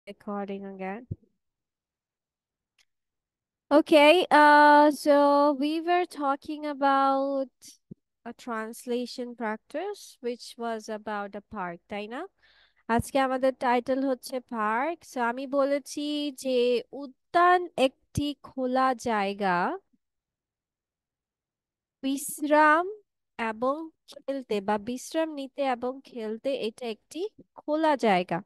Recording again. Okay, so we were talking about a translation practice which was about a park, তাই না? আজকে আমাদের title হচ্ছে park. So আমি বলেছি যে উদ্যান একটি খোলা জায়গা, বিশ্রাম এবং খেলতে বা বিশ্রাম নিতে এবং খেলতে এটা একটি খোলা জায়গা।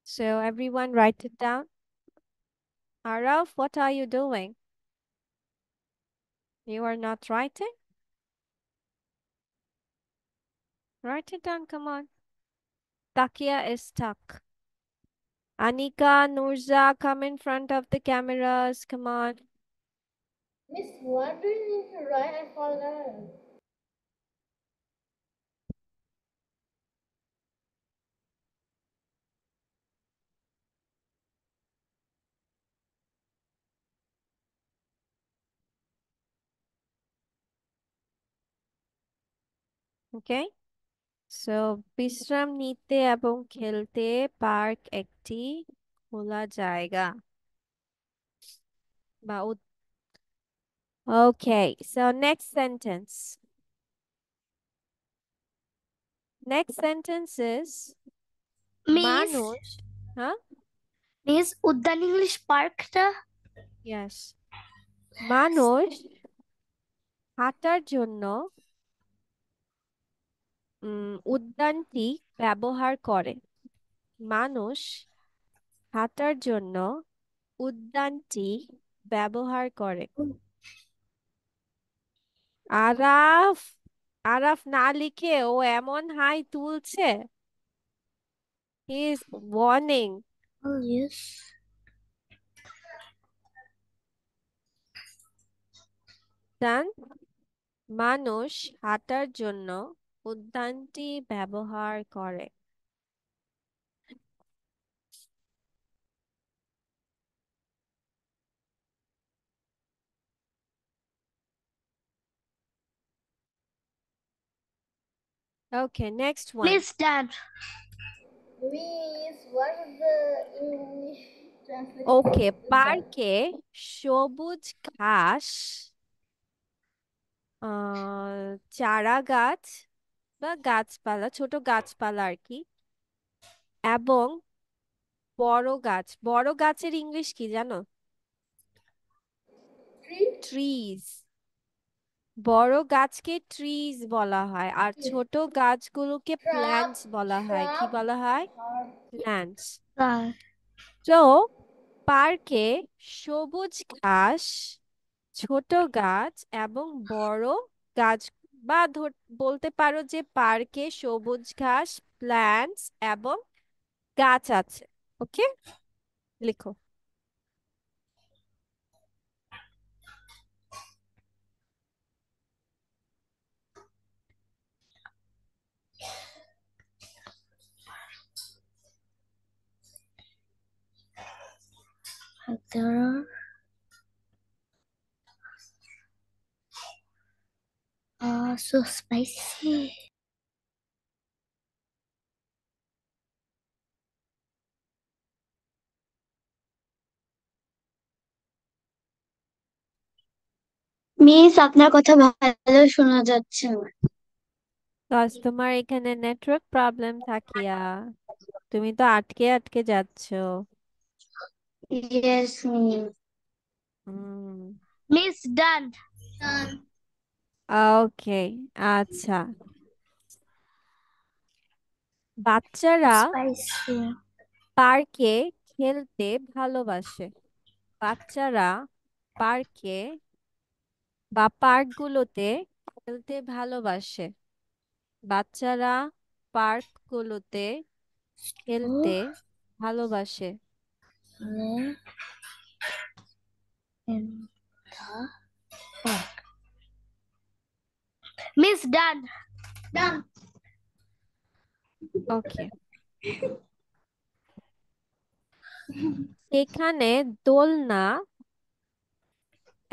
So everyone write it down. Araf, what are you doing? You are not writing? Write it down, come on. Takia is stuck. Anika, Nurza, come in front of the cameras. Come on. Miss, what do you need to write? I forgot. Okay? So, বিশ্রাম নিতে এবং খেলতে park একটি খোলা জায়গা বা Okay, so next sentence. Next sentence is miss মানুষ, huh? Miss উদ্যান ইংলিশ পার্কটা Yes. মানুষ হাঁটার জন্য উদ্যানটি ব্যবহার করে। মানুষ হাঁটার জন্য উদ্যানটি ব্যবহার করে। আরাফ, আরাফ না লিখে ও এমন হাই তুলছে। He is warning. ইয়েস ডান। মানুষ হাঁটার জন্য উদ্যানটি ব্যবহার করে। Okay, next one. Miss done Miss, what is the English translation? Okay, of that? পার্কে সবুজ ঘাস, চারা গাছ বা গাছপালা, ছোট গাছপালা আর কি, এবং বড় গাছের ইংলিশ কি জানো? Tree? ট্রিজ। বড় গাছকে ট্রিজ বলা হয় আর ছোট গাছগুলোকে প্ল্যান্টস বলা হয়। কি বলা হয়? প্ল্যান্টস। তো পার্কে সবুজ ঘাস, ছোট গাছ এবং বড় গাছ, বা বলতে পারো যে পার্কে সবুজ ঘাস, প্ল্যান্টস এবং গাছ আছে। ওকে, লিখো। there are so spicy. Miss আপনার কথা ভালো শোনা যাচ্ছে না। কাজ তোমার এখানে নেটওয়ার্ক প্রবলেম থাকিয়া তুমি তো আটকে আটকে যাচ্ছ। ইয়েস মিস হুম, মিস ডান ওকে, আচ্ছা। বাচ্চারা স্পাইসি পার্কে খেলতে ভালোবাসে। বাচ্চারা পার্কে বা পার্কগুলোতে খেলতে ভালোবাসে। বাচ্চারা পার্কগুলোতে খেলতে ভালোবাসে। মিস ডান ডান ওকে, এখানে দোলনা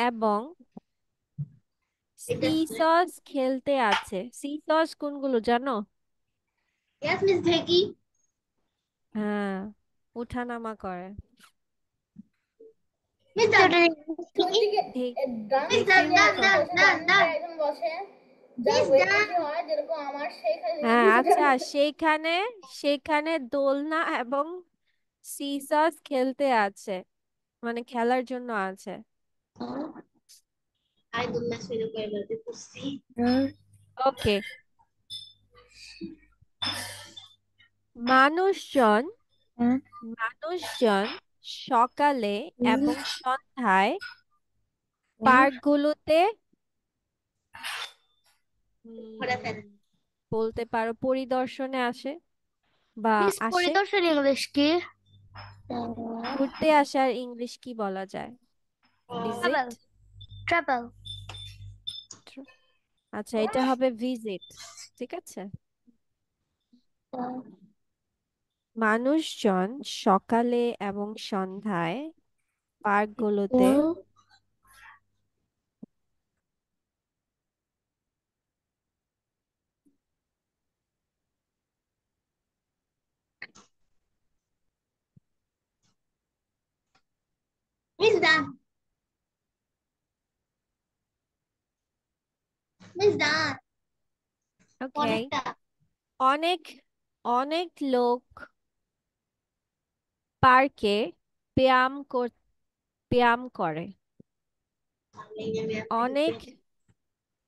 এবং সিসস খেলতে আছে। সিসস কোনগুলো জানো? Yes, Miss Becky. হ্যাঁ, উঠানামা করে। Miss Done. ঠিক ডান্স ঠিকই Done, done, বলছো। বসে done, done, ডান্সে done. একজন বসে যার Miss ওয়েট বেশি Done. হয়, যেরকম আমার সেইখানে হ্যাঁ, মিস আচ্ছা, সেইখানে সেখানে দোলনা এবং সিসস খেলতে আছে, মানে খেলার জন্য আছে। I don't mess with the pussy. ওকে, মানুষজন মানুষজন সকালে এবং সন্ধ্যায় পার্কগুলোতে উম, বলতে পারো পরিদর্শনে আসে বা মিস আসে। পরিদর্শন ইংলিশ কি? ঘুরতে আসার ইংলিশ কি বলা যায়? ভিজিট। ট্রাভেল। ট্রাভেল। আচ্ছা, এটা হবে ভিজিট। ঠিক আছে। মানুষজন সকালে এবং সন্ধ্যায় পার্কগুলোতে মিস ডান। Miss done. ওকে, অনেকটা। অনেক অনেক লোক পার্কে ব্যায়াম করে। অনেক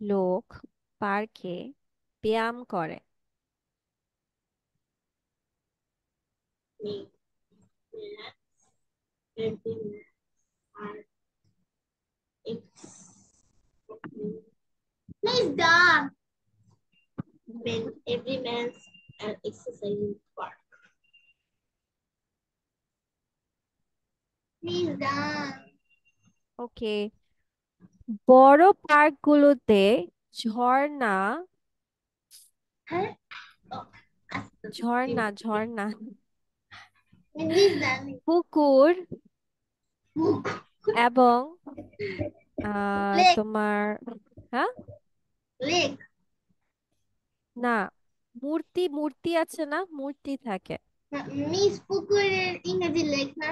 লোক পার্কে ব্যায়াম করে। Miss done. Every man's an exercising part. Miss done. Okay, বড় পার্কগুলোতে ঝর্ণা হ্যাঁ। ঝর্ণা ঝর্ণা মিস ডান। পুকুর এবং লেক। তোমার, হ্যাঁ, লেক। না, মূর্তি মূর্তি আছে না, মূর্তি থাকে। মিস পুকুরের ইংরেজি লেক না?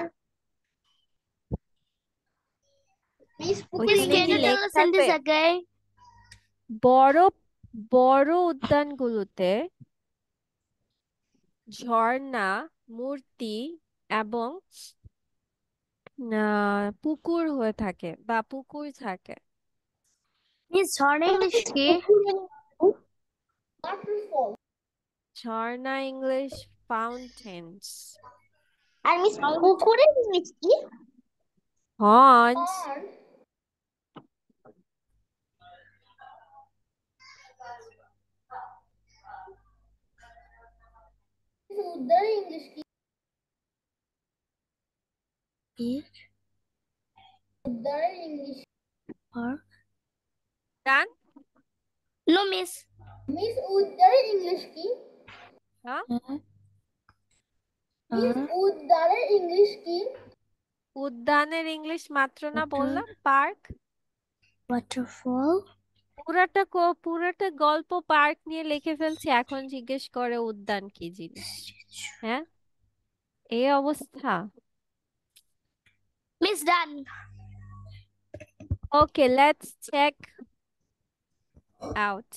মিস পুকুরের ওইখানে can কি you লেক tell a থাকবে? sentence again? বড় বড় উদ্যানগুলোতে ঝর্ণা, মূর্তি এবং পুকুর হয়ে থাকে বা পুকুর থাকে। মিস ঝর্ণা ইংলিশ কি? ওয়াটারফল। ঝর্ণা ইংলিশ ফাউন্টেন্স। আর মিস পুকুরের ইংলিশ কি? পন্ড। আর উদ্যানের ইংলিশ কি? উদ্যানের ইংলিশ Park. ডান। No, miss. মিস উদ্যানের ইংলিশ কি? হ্যাঁ, মিস উদ্যানের ইংলিশ কি? উদ্যানের ইংলিশ মাত্র না বললাম, পার্ক। Waterfall. পুরাটা গল্প পার্ক নিয়ে লিখে ফেলছি, এখন জিজ্ঞেস করে উদ্যান কি জিনিস। হ্যাঁ, এই অবস্থা। Miss done. Okay, let's check out.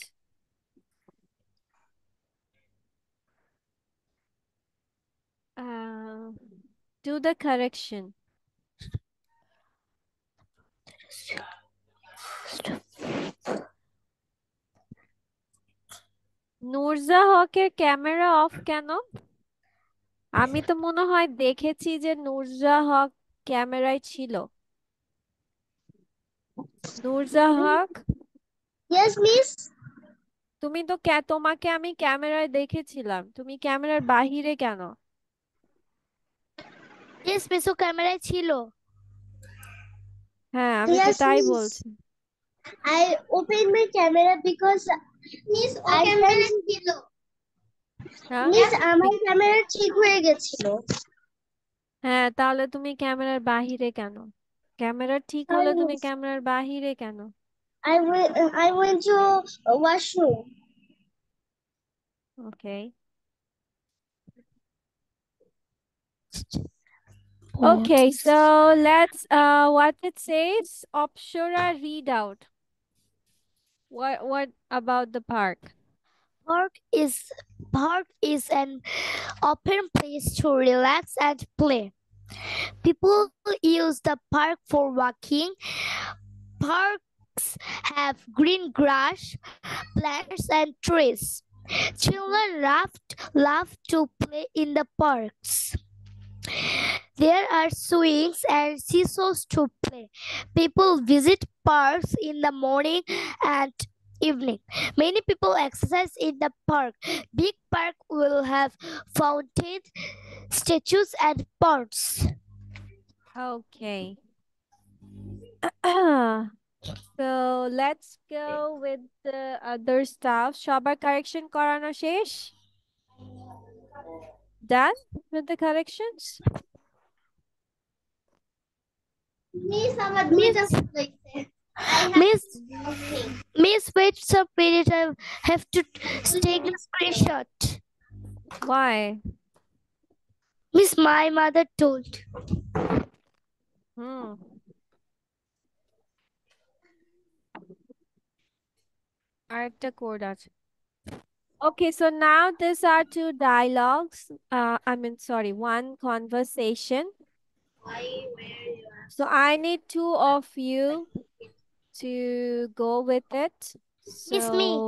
Do the correction. নুরজা হকের ক্যামেরা অফ কেন? আমি তো মনে হয় দেখেছি যে নুরজা হক ক্যামেরায় ছিল। নুরজা হক, Yes, miss. তুমি তো তোমাকে আমি ক্যামেরায় দেখেছিলাম, তুমি ক্যামেরার বাহিরে কেন? Yes, miss ও ক্যামেরায় ছিল। হ্যাঁ, আমি তো Yes, তাই miss. বলছি। I opened my camera because miss ও ক্যামেরায় ছিল। হ্যাঁ, মিস আমার ক্যামেরা ঠিক হয়ে গেছিল। হ্যাঁ, তাহলে তুমি ক্যামেরার বাহিরে কেন? ক্যামেরা ঠিক হলে Sorry, তুমি miss. ক্যামেরার বাহিরে কেন? I went to washroom. Okay. Okay, so let's what it says, Opshura read out. What about the park? Park is Park is an open place to relax and play. People use the park for walking. Parks have green grass, plants, and trees. Children love to play in the parks. There are swings and seesaws to play. People visit parks in the morning and evening. Many people exercise in the park. Big park will have fountain, statues, and ponds. Okay. So let's go with the other stuff. সবার correction করানো শেষ? Done with the corrections? Miss, আমার দুইটা হইছে। I have Miss, nothing. Miss, wait some minute. I have to take a screenshot. Why? Miss, my mother told. Hmm. আরেকটা code আছে। Okay, so now these are two dialogues. Sorry, one conversation. So I need two of you to go with it. Miss, me. So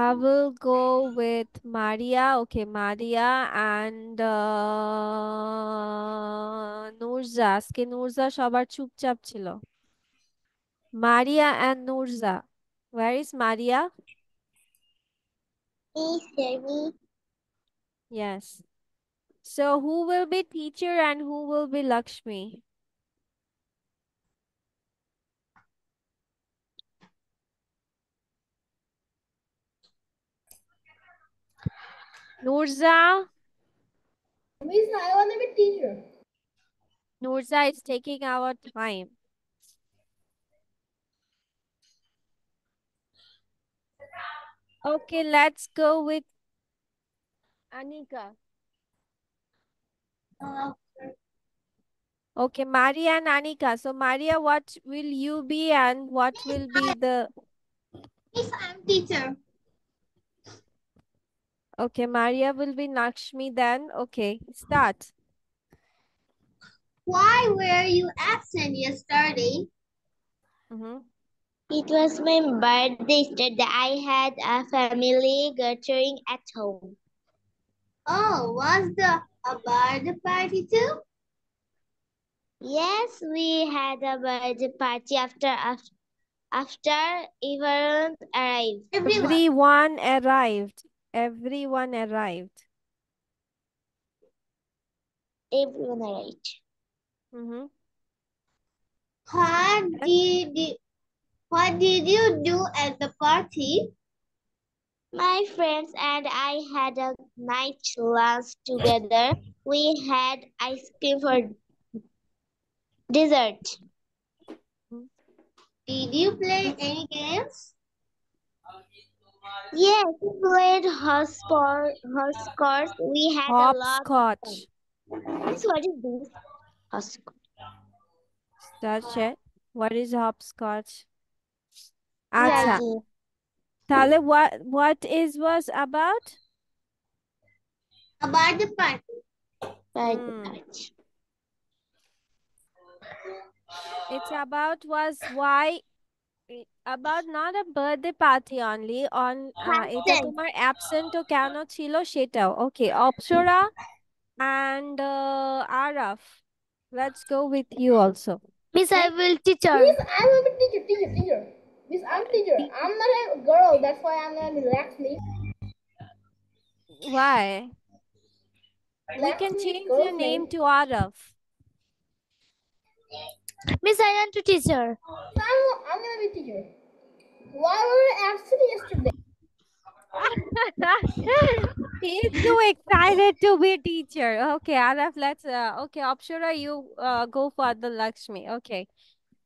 I will go with Maria. Okay, Maria and Nurza. আজকে Nurza সবার চুপচাপ ছিল। Maria and Nurza. Where is Maria? Miss, hear me. Yes. So who will be teacher and who will be Lakshmi? Nurza. Miss, I want to be teacher. Nurza is taking our time. Okay, let's go with Anika. Okay, Maria and Anika. So Maria, what will you be and what will be the... Miss, I'm teacher. Okay, Maria will be Lakshmi then. Okay, start. Why were you absent yesterday? Mm-hmm. It was my birthday yesterday. I had a family gathering at home. Oh, was a birthday party too? Yes, we had a birthday party after everyone arrived. Everyone arrived. Everyone arrived. Everyone arrived. Mm-hmm. What did you do at the party? My friends and I had a night lunch together. We had ice cream for dessert. Mhm. Did you play any games? Yes, we played hopscotch. We had a lot of fun. Hopscotch. Miss, what is this? Hopscotch. Search it. What is hopscotch? Right. Acha. Tale, what was about? About the party. Hmm. It's about was why about not a birthday party only on এটা তোমার absent ও কেন ছিল সেটাও okay Opshara and Araf, let's go with you also. Miss, I will teacher. Miss, I'm a teacher. Miss, I'm teacher. I'm not a girl. That's why I'm gonna be Lakshmi. Why? We can Lakshmi is change your girl's name name. to Araf. Miss, I want to teacher. I'm gonna be teacher. Why were you absent yesterday? He's too excited to be teacher. Okay, Araf, let's okay Opshara, you go for the Lakshmi. Okay,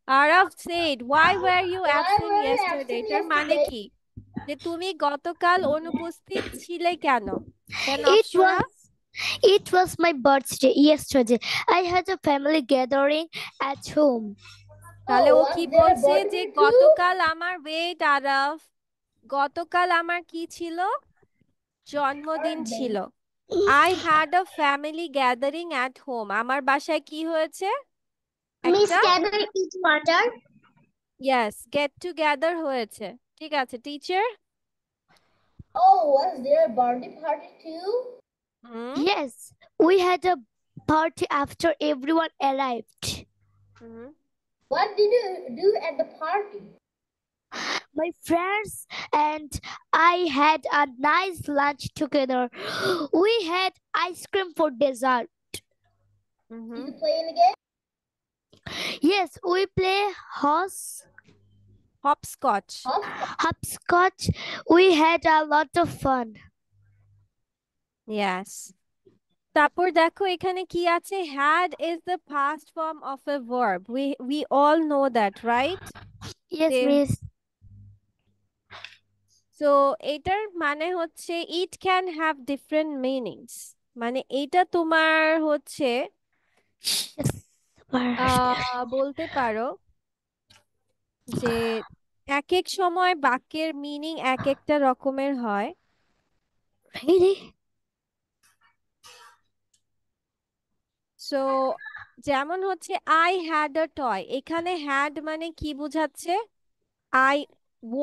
Araf said, why were you Why absent were you yesterday? absent এটার মানে yesterday? কি? যে তুমি গতকাল অনুপস্থিত ছিলে কেন? 10 It অপশনা? was my birthday yesterday. I had a family gathering at home. তাহলে Oh, ও was কি there a বলছে যে birthday too? গতকাল আমার ওয়েট আরাফ, গতকাল আমার কি ছিল? জন্মদিন Birthday. ছিল। I had a family gathering at home. আমার বাসায় কি হয়েছে? Miss, একটা can I eat water? yes, get together হয়েছে। ঠিক আছে, teacher? Oh, was there a birthday party too? Hmm Yes, we had a party after everyone arrived. Hmm What did you do at the party? My friends and I had a nice lunch together. We had ice cream for dessert. Did hmm you play any game? Yes, we play hopscotch. hopscotch. We had a lot of fun. Yes. তারপর দেখো এখানে কি আছে? Had is the past form of a verb. We all know that, right? Yes, যে miss. so এটার মানে হচ্ছে it can have different meanings. মানে এটা তোমার হচ্ছে বলতে পারো যে এক এক সময় বাক্যের মিনিং এক একটা রকমের হয়। Really? সো যেমন হচ্ছে আই হ্যাড আ টয়, এখানে হ্যাড মানে কি বোঝাচ্ছে? আই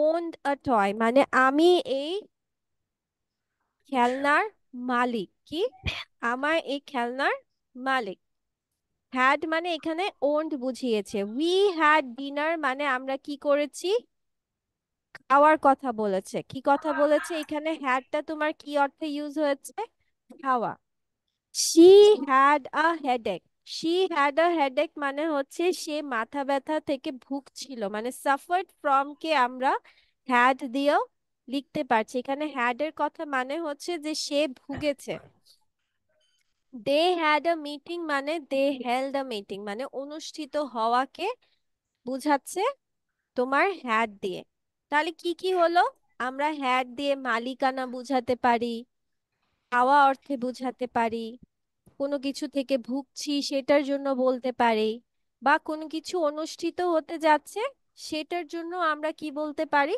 ওন্ড আ টয় মানে আমি এই খেলনার মালিক। কি? আমার এই খেলনার মালিক। হ্যাড মানে এখানে ওন্ড বুঝিয়েছে। উই হ্যাড ডিনার মানে আমরা কি করেছি? খাওয়ার কথা বলেছে। কি কথা বলেছে? এখানে হ্যাডটা তোমার কি অর্থে ইউজ হয়েছে? খাওয়া। She had a headache, she had a headache মানে হচ্ছে সে মাথা ব্যথা থেকে ভুগছিল, মানে সাফার্ড ফ্রম কে আমরা হ্যাড দিয়েও লিখতে পারছি। এখানে হ্যাড এর কথা মানে হচ্ছে যে সে ভুগেছে। দে হ্যাড আ মিটিং মানে দে হেল্ড আ মিটিং মানে অনুষ্ঠিত হওয়াকে বুঝাচ্ছে তোমার হ্যাড দিয়ে। তাহলে কি কি হলো? আমরা হ্যাড দিয়ে মালিকানা বুঝাতে পারি, খাওয়া অর্থে বুঝাতে পারি, কোনো কিছু থেকে ভুগছি সেটার জন্য বলতে পারি, বা কোনো কিছু অনুষ্ঠিত হতে যাচ্ছে সেটার জন্য আমরা কি বলতে পারি?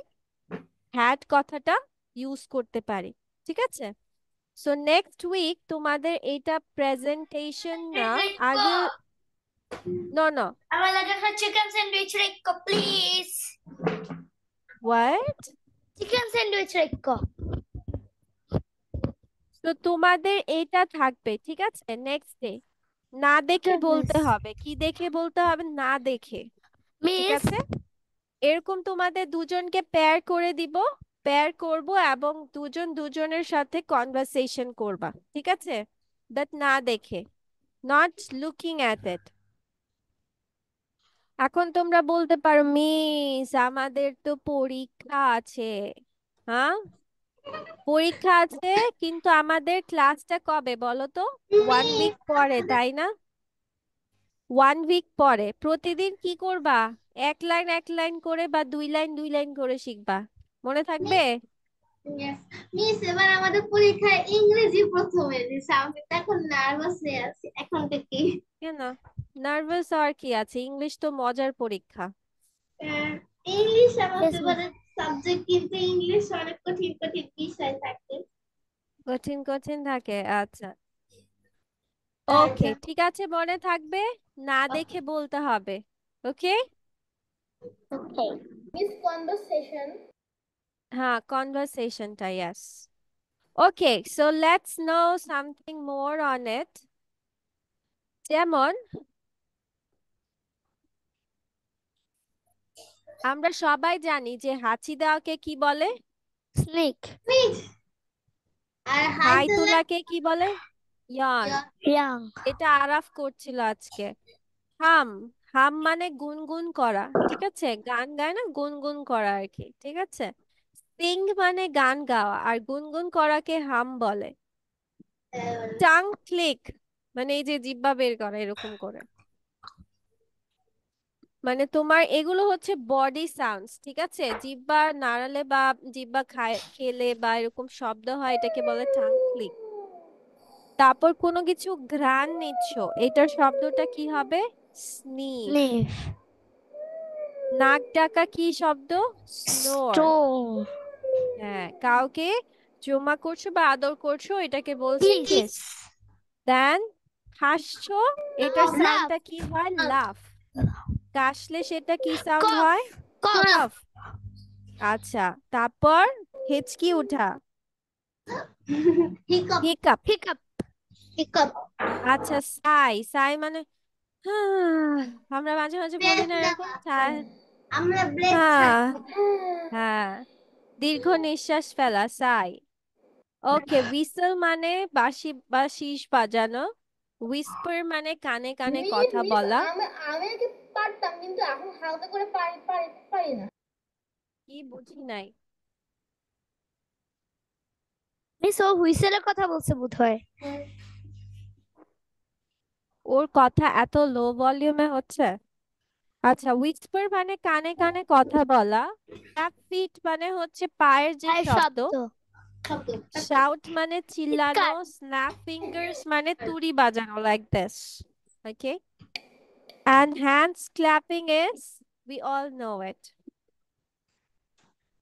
হ্যাড কথাটা ইউজ করতে পারি। ঠিক আছে? সো নেক্সট উইক তোমাদের এটা প্রেজেন্টেশন না, আই উইল নো আমার লাগে একটা চিকেন স্যান্ডউইচ রেখো প্লিজ। হোয়াট? চিকেন স্যান্ডউইচ রেখো। তো তোমাদের এটা থাকবে, ঠিক আছে? নেক্সট ডে না দেখে বলতে Goodness. হবে। কি দেখে বলতে হবে? না দেখে। ঠিক Miss, আছে? এরকম তোমাদের দুজনকে পেয়ার করে দিব, পেয়ার করব এবং দুজন দুজনের সাথে কনভারসেশন করবা। ঠিক আছে? বাট না দেখে, নট লুকিং অ্যাট ইট। এখন তোমরা বলতে পারো মিস আমাদের তো পরীক্ষা আছে। হ্যাঁ, পরীক্ষা আছে, কিন্তু আমাদের ক্লাসটা কবে বলো তো? 1 উইক পরে, তাই না? 1 উইক পরে প্রতিদিন কি করবা? এক লাইন করে বা 2 লাইন করে শিখবা। মনে থাকবে? Yes. মিস, এবার আমাদের পরীক্ষায় ইংরেজি প্রথমে দিছে, আমি তো এখন নার্ভাস হয়ে আছি এখন থেকে। কেন নার্ভাস আর কি আছে? ইংলিশ তো মজার পরীক্ষা। ইংলিশ আমার yes, miss. ফেভারিট সাবজেক্ট, কিন্তু ইংলিশ অনেক কঠিন কঠিন বিষয় থাকে। কঠিন কঠিন থাকে, আচ্ছা তার ওকে জন্য- ঠিক আছে, মনে থাকবে। না দেখে বলতে হবে। ওকে? Okay. Miss conversation. হ্যাঁ, কনভারসেশনটা, yes. Okay, so let's know something more on it. যেমন আমরা সবাই জানি যে হাঁচি দেওয়াকে কি বলে? Snake. মিস, আর হাই হাইসেল তোলাকে কি বলে? ইয়ান। Young. এটা আরাফ করছিল আজকে। হাম, হাম মানে গুনগুন করা। ঠিক আছে? গান গায় না, গুনগুন করা আর কি। ঠিক আছে? সিং মানে গান গাওয়া, আর গুনগুন করাকে হাম বলে। টাং ক্লিক মানে এই যে জিহ্বা বের করা এরকম করে। মানে তোমার এগুলো হচ্ছে বডি সাউন্ডস, ঠিক আছে? জিহ্বা নাড়ালে বা জিহ্বা খেলে বা এরকম শব্দ হয়, এটাকে বলে টাং ক্লিক। তারপর কোনো কিছু ঘ্রাণ নিচ্ছ, এটার শব্দটা কি হবে? স্নিফ। Sniff. নাক ডাকা কি শব্দ? স্নোর। Store. হ্যাঁ, কাউকে চুমা করছো বা আদর করছো, এটাকে বলছে Kiss. কিস। দেন হাসছো, এটার Laugh. সাউন্ডটা কি হয়? লাফ। কাশলে সেটা কি সাউন্ড Cough. হয়? Cough. কাফ। আচ্ছা, তারপর হেঁচকি উঠা, Hiccup. হিকাপ। Hiccup. Hiccup. আচ্ছা, সাই। সাই মানে আমরা মাঝে মাঝে বলি না এরকম সাই? আমরা ব্রেক হ্যাঁ হ্যাঁ, দীর্ঘ নিঃশ্বাস ফেলা, সাই। ওকে, হুইসেল মানে বাঁশি বা শীষ বাজানো। হুইস্পার মানে কানে কানে কথা বলা। আমি আগে পারতাম, কিন্তু এখন হালকা করে পারি না। কি বুঝি নাই। মিস ও হুইসেলের কথা বলছে বোধহয়। ওর কথা এত লো ভলিউমে হচ্ছে। আচ্ছা, হুইস্পার মানে কানে কানে কথা বলা। ট্যাপ ফিট মানে হচ্ছে পায়ের যে পায়ের শব্দ। শব্দ। শাউট মানে চিল্লানো। চিৎকার। স্ন্যাপ ফিঙ্গার্স মানে তুড়ি বাজানো, like this. Okay, and hands clapping is, we all know it.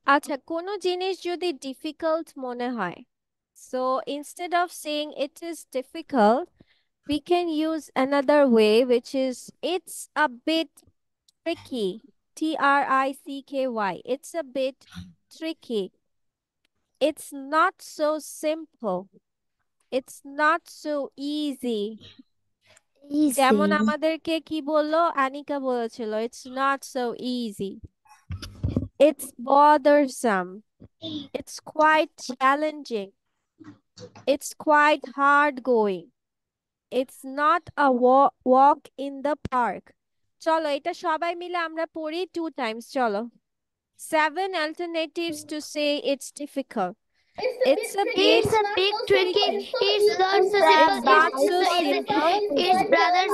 আচ্ছা, কোনো জিনিস যদি ডিফিকাল্ট মনে হয়, so instead of saying it is difficult, we can use another way, which is it's a bit tricky. Tricky. It's a bit tricky. It's not so simple. It's not so easy. যেমন Easy. আমাদেরকে কি বললো, আনিকা বলেছিল, it's not so easy. It's bothersome. It's quite challenging. It's quite hard going. It's not a walk in the park. চলো এটা সবাই মিলে আমরা পড়ি 2 times, চলো। 7 alternatives to say it's difficult. It's a bit It's a big tricky. It's not so It's simple. not It's so so easy. simple. It's brothers.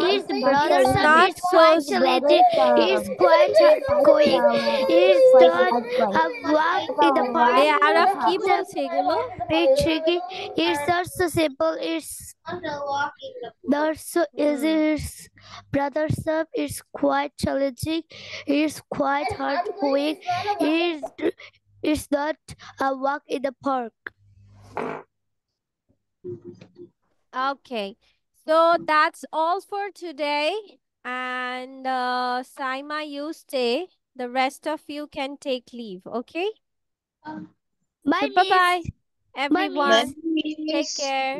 It's brothers. It's not It's so quite challenging. It's quite going. It's not a walk in the park. Araf কি It's a বলছে এগুলো? bit tricky. It's not so simple. It's not so easy. It's brothers. It's quite challenging. It's quite hard going. It's not a walk in the park. Okay, so that's all for today. And Saima, you stay. The rest of you can take leave, okay? Bye, So bye-bye, Miss. Bye, everyone. Miss. Take care.